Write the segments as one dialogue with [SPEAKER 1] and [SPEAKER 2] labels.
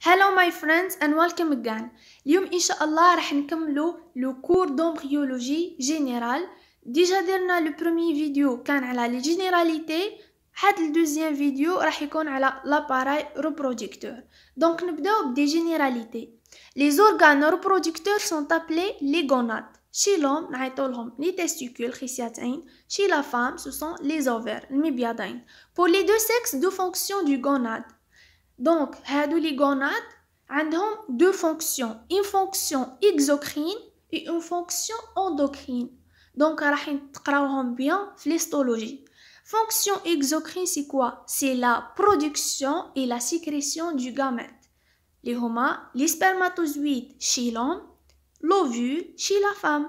[SPEAKER 1] Hello my friends and welcome again. اليوم إن شاء الله راح نكملو لو كور d'embryologie générale. ديجا درنا لو premier فيديو كان على لي جينيراليتي. هاد الدوزيام فيديو راح يكون على l'appareil reproducteur. Donc نبداو بدي جينيراليتي. Les organes reproducteurs sont appelés les gonades. Chez l'homme نعيطولهم les testicules خصيتين. Chez la femme ce sont les ovaires المبيضين. Pour les deux sexes, deux fonctions du gonade. Donc, les gonades ont deux fonctions, une fonction exocrine et une fonction endocrine. Donc, on va bien l'histologie. Fonction exocrine, c'est quoi? C'est la production et la sécrétion du gamète. Les spermatozoïdes chez l'homme, l'ovule chez la femme.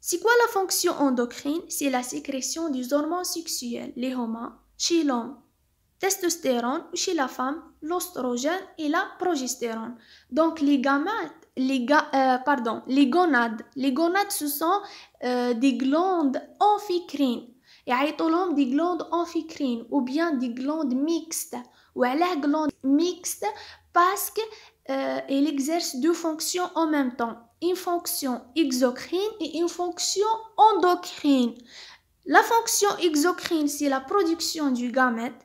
[SPEAKER 1] C'est quoi la fonction endocrine? C'est la sécrétion des hormones sexuelles. Les hormones chez l'homme. Testostérone, chez la femme, l'oestrogène et la progestérone. Donc les gamètes, les gonades. Les gonades ce sont des glandes amphicrines. Et يعيطولهم des glandes amphicrines ou bien des glandes mixtes. Ou la glande mixte parce qu'elle exerce deux fonctions en même temps. Une fonction exocrine et une fonction endocrine. La fonction exocrine, c'est la production du gamète.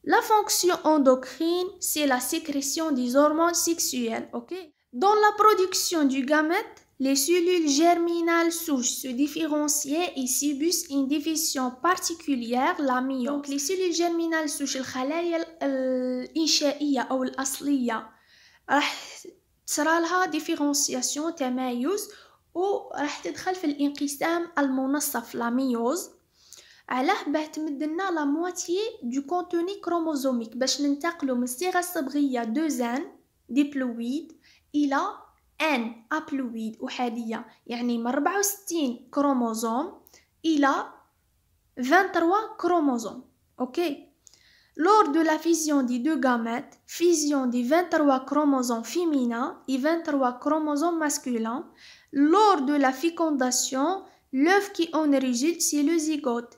[SPEAKER 1] La fonction endocrine, c'est la sécrétion des hormones sexuelles, ok? Dans la production du gamète, les cellules germinales souches se différenciaient et subissent une division particulière, la myose. Donc, les cellules germinales souches, الخلايا الإنشائية أو الأصلية راح تصرى لها ديفيرونسياسيون تمايز وراح تدخل في الانقسام المنصف la myose. علاه باه تمدلنا لا مواتيي دو كونتوني كروموزوميك باش ننتقلوا من الصيغه الصبغيه 2 ديبلويد الى ان ابلويد احاديه، يعني من 64 كروموزوم الى 23 كروموزوم. اوكي. Lors de la fusion des deux gamètes, fusion des 23 chromosomes féminins et 23 chromosomes masculins, lors de la fécondation, l'œuf qui en résulte, c'est le zygote.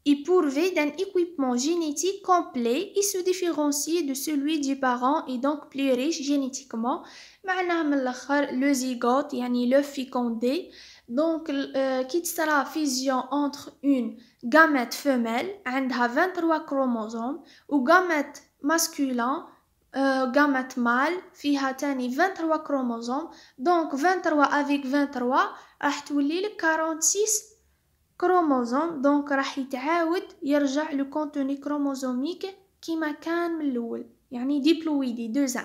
[SPEAKER 1] Il pourvait d'un équipement génétique complet et se différencie de celui du parent et donc plus riche génétiquement. معناها من الآخر le zygote يعني l'œuf fécondé. Donc qui sera fusion entre une gamète femelle عندها 23 chromosomes ou gamète masculin gamète mâle فيها تاني 23 chromosomes. Donc 23 avec 23 راح تولي لك 46 كروموزوم. دونك راح يتعاود يرجع لو كونتوني كروموزوميك كيما كان من الاول، يعني ديبلويدي 2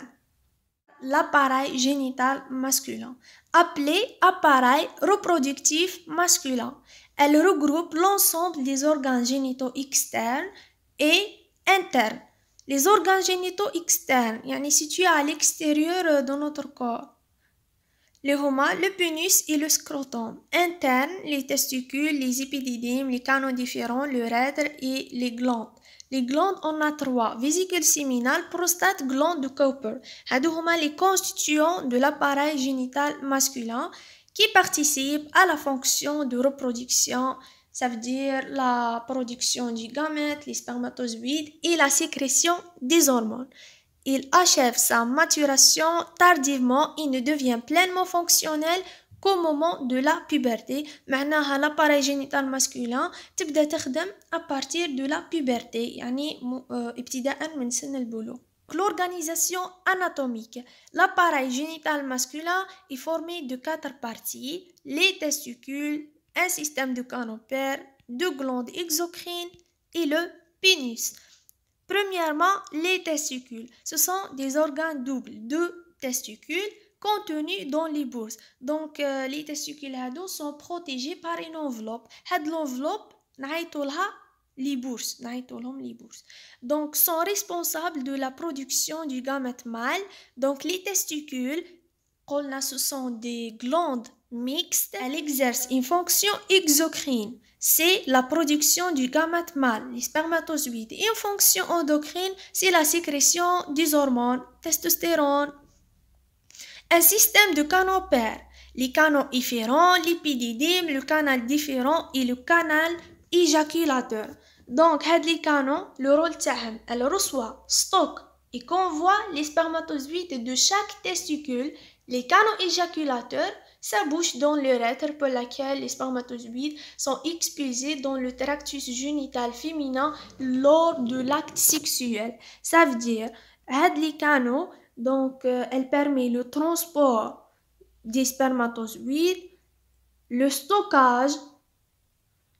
[SPEAKER 1] l'appareil génital masculin appelé appareil reproductif masculin. Elle regroupe l'ensemble des organes génitaux externes et internes. Les organes génitaux externes يعني situés à l'extérieur de notre corps. Les homa, le pénis et le scrotum. Interne, les testicules, les épididymes, les canaux différents, l'urètre et les glandes. Les glandes, on a 3. Vésicule séminale, prostate, glande de Cooper. Hadou homa les constituants de l'appareil génital masculin qui participent à la fonction de reproduction. Ça veut dire la production du gamète, les spermatozoïdes et la sécrétion des hormones. Il achève sa maturation tardivement et ne devient pleinement fonctionnel qu'au moment de la puberté. معناها l'appareil génital masculin تبدأ تخدم à partir de la puberté، يعني ابتداء من سن البلوغ. L'organisation anatomique. L'appareil génital masculin est formé de 4 parties: les testicules, un système de canopère, 2 glandes exocrines et le pénis. Premièrement, les testicules. Ce sont des organes doubles, 2 testicules contenus dans les bourses. Donc, les testicules sont protégés par une enveloppe. L'enveloppe, les bourses. Donc, sont responsables de la production du gamète mâle. Donc, les testicules, ce sont des glandes mixtes. Elles exercent une fonction exocrine. C'est la production du gamète mâle, les spermatozoïdes. Et une fonction endocrine, c'est la sécrétion des hormones, testostérone. Un système de canaux pairs. Les canaux efférents, l'épididyme, le canal différent et le canal éjaculateur. Donc, les canaux, le rôle تاعهم, elle reçoit stock et convoie les spermatozoïdes de chaque testicule. Les canaux éjaculateurs s'abouchent dans l'urètre pour laquelle les spermatozoïdes sont expulsés dans le tractus génital féminin lors de l'acte sexuel. Ça veut dire, les canaux, donc, elle permet le transport des spermatozoïdes, le stockage.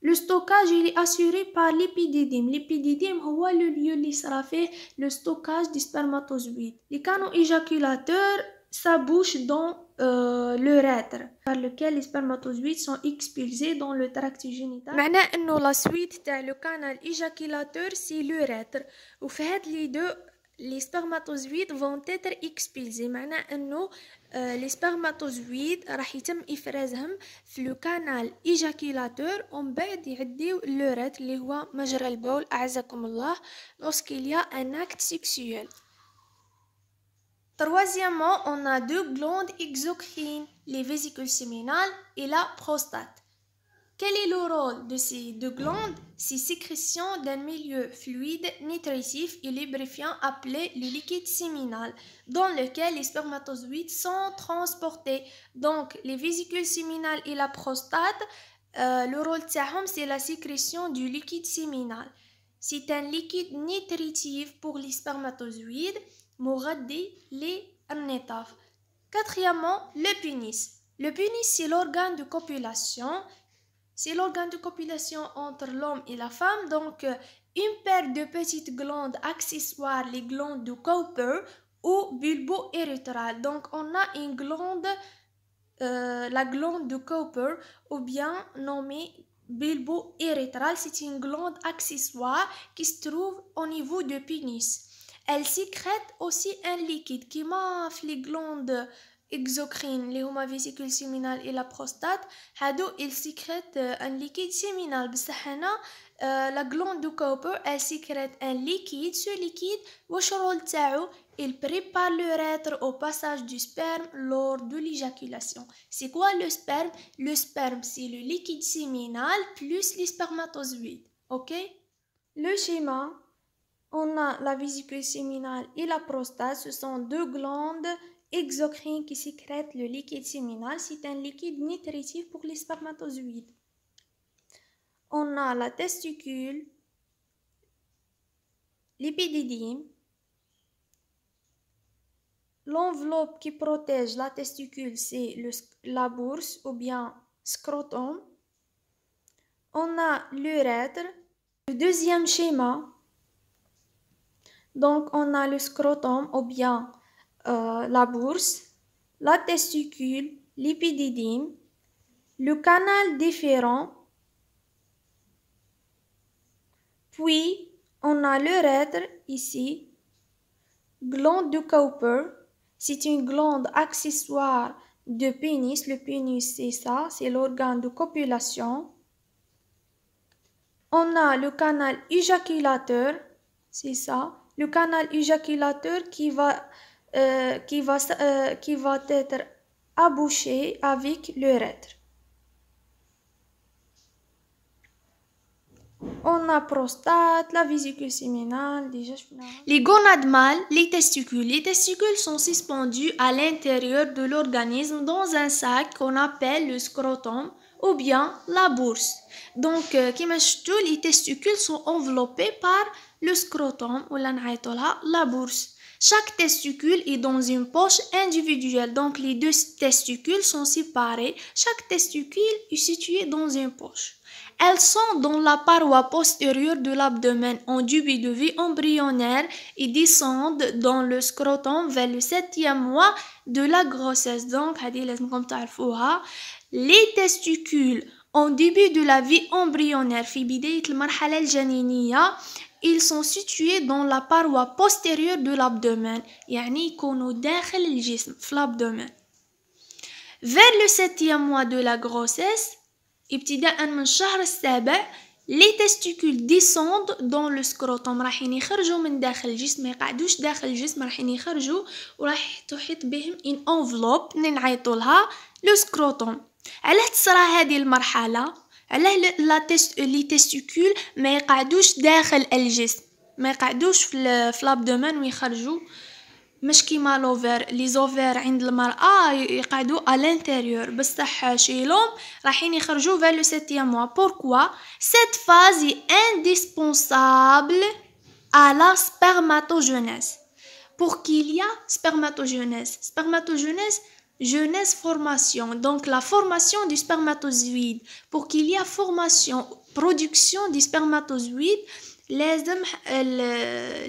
[SPEAKER 1] Le stockage il est assuré par l'épididyme. L'épididyme est le lieu où sera fait le stockage des spermatozoïdes. Les canaux éjaculateurs s'abouchent dans l'urètre par lequel les spermatozoïdes sont expulsés dans le tractus génital. معناه انه la suite تاع le canal éjaculateur c'est l'urètre. وفي هاد les deux les spermatozoïdes vont être expulsés. معناه انه les spermatozoïdes راح يتم افرازهم في le canal éjaculateur ومن بعد يعديو l'urètre اللي هو مجرى البول اعزكم الله lorsqu'il y a un acte sexuel. Troisièmement, on a deux glandes exocrines, les vésicules séminales et la prostate. Quel est le rôle de ces deux glandes? C'est sécrétion d'un milieu fluide, nutritif et lubrifiant appelé le liquide séminal, dans lequel les spermatozoïdes sont transportés. Donc, les vésicules séminales et la prostate, le rôle تاعهم c'est la sécrétion du liquide séminal. C'est un liquide nutritif pour les spermatozoïdes, مغذي للنطاف. Quatrièmement, le pénis. Le pénis, c'est l'organe de copulation. C'est l'organe de copulation entre l'homme et la femme. Donc, une paire de petites glandes accessoires, les glandes de Cowper ou bulbo-érythrale. Donc, on a une glande, la glande de Cowper, ou bien nommée bulbo-érythrale. C'est une glande accessoire qui se trouve au niveau du pénis. Elle sécrète aussi un liquide qui m'a fait les glandes exocrines, les vésicules séminales et la prostate. Ils sécrètent un liquide séminal. La glande de Cowper, elle sécrète un liquide. Ce liquide, il prépare l'urètre au passage du sperme lors de l'éjaculation. C'est quoi le sperme? Le sperme, c'est le liquide séminal plus les spermatozoïdes. Ok? Le schéma. On a la vésicule séminale et la prostate. Ce sont deux glandes exocrines qui sécrètent le liquide séminal. C'est un liquide nutritif pour les spermatozoïdes. On a la testicule, l'épididyme, l'enveloppe qui protège la testicule, c'est la bourse ou bien scrotum. On a l'urètre. Le deuxième schéma. Donc, on a le scrotum ou bien la bourse, la testicule, l'épididyme, le canal déférent, puis on a l'urètre ici, glande de Cowper, c'est une glande accessoire de pénis. Le pénis, c'est ça, c'est l'organe de copulation. On a le canal éjaculateur, c'est ça. Le canal éjaculateur qui va être abouché avec l'urètre. On a prostate, la vésicule séminale, déjà je finis. Les gonades mâles, les testicules. Les testicules sont suspendus à l'intérieur de l'organisme dans un sac qu'on appelle le scrotum ou bien la bourse. Donc, les testicules sont enveloppés par le scrotum ou la bourse. Chaque testicule est dans une poche individuelle. Donc, les deux testicules sont séparés. Chaque testicule est situé dans une poche. Elles sont dans la paroi postérieure de l'abdomen en début de vie embryonnaire et descendent dans le scrotum vers le 7e mois de la grossesse. Donc, les testicules en début de la vie embryonnaire, ils sont situés dans la paroi postérieure de l'abdomen. l'abdomen. Vers le 7e mois de la grossesse, ابتداء من الشهر السابع les testicules descendent dans le scrotum. راحين يخرجوا من داخل الجسم، ما يقعدوش داخل الجسم، راحين يخرجوا وراح تحيط بهم ان enveloppe نعيطوا لها لو سكروتوم. علاه تصرى هذه المرحلة؟ علاه لي تesticules ما يقعدوش داخل الجسم؟ ما يقعدوش في الابدومين ويخرجوا مش كيما لوفير. لي زوفير عند المرأة يقعدوا à l'intérieur بصح chez l'homme راحين يخرجوا vers le 7e mois. Pourquoi? Cette phase est indispensable à la spermatogenèse. Pour qu'il y a spermatogenèse, genèse formation, donc la formation du spermatozoïde. Pour qu'il y a production du spermatozoïde,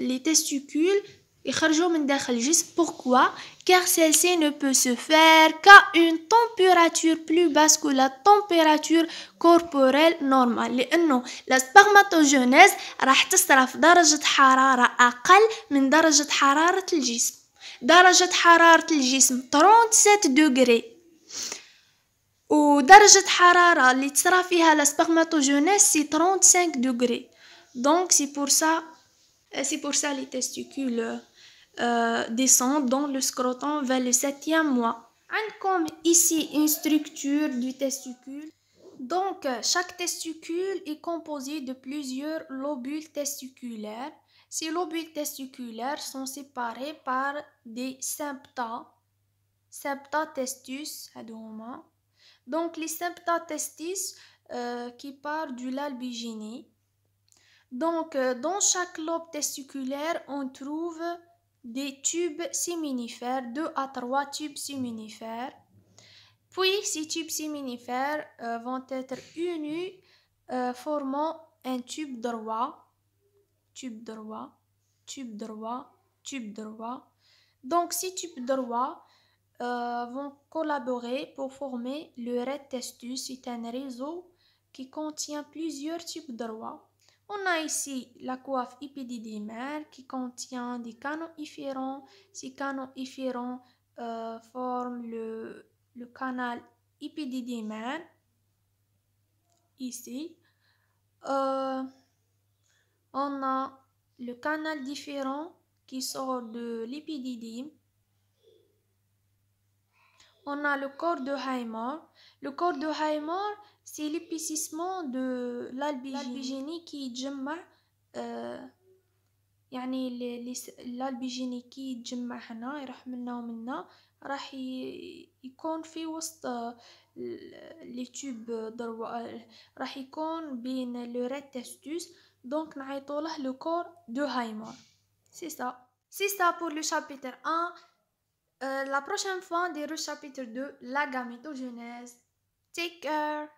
[SPEAKER 1] les testicules يخرجوا من داخل الجسم. Pourquoi? Car celle-ci ne peut se faire qu'à une température plus basse que la température corporelle normale. لأنه la spermatogenèse راح تصرى في درجة حرارة أقل من درجة حرارة الجسم. درجة حرارة الجسم 37 دوغري، ودرجة حرارة اللي تصرى فيها la spermatogenèse c'est 35 degrés. Donc c'est pour ça les testicules descendent dans le scrotum vers le 7e mois. Comme ici une structure du testicule. Donc chaque testicule est composé de plusieurs lobules testiculaires. Ces lobules testiculaires sont séparés par des septa testis. Donc les septa testis qui partent du l'albigénie. Donc dans chaque lobe testiculaire on trouve des tubes séminifères, 2 à 3 tubes séminifères. Puis ces tubes séminifères vont être unis formant un tube droit. Donc ces tubes droits vont collaborer pour former le red testus. C'est un réseau qui contient plusieurs tubes droits. On a ici la coiffe épididymale qui contient des canaux efférents. Ces canaux efférents forment le canal épididymale. Ici, on a le canal différent qui sort de l'épididyme. On a le corps de Haymor. Le corps de Haymor, c'est l'épaississement de l'albigénie qui يتجمع يعني الالبيجيني كي يتجمع هنا يروح منا ومنا راح يكون في وسط لي تيوب راح يكون بين لو ريد تستوس. دونك نعيطوله لو كور دو هايمور. C'est ça pour le chapitre 1. La prochaine fois, on dira le chapitre 2, la gamétogenèse. Take care.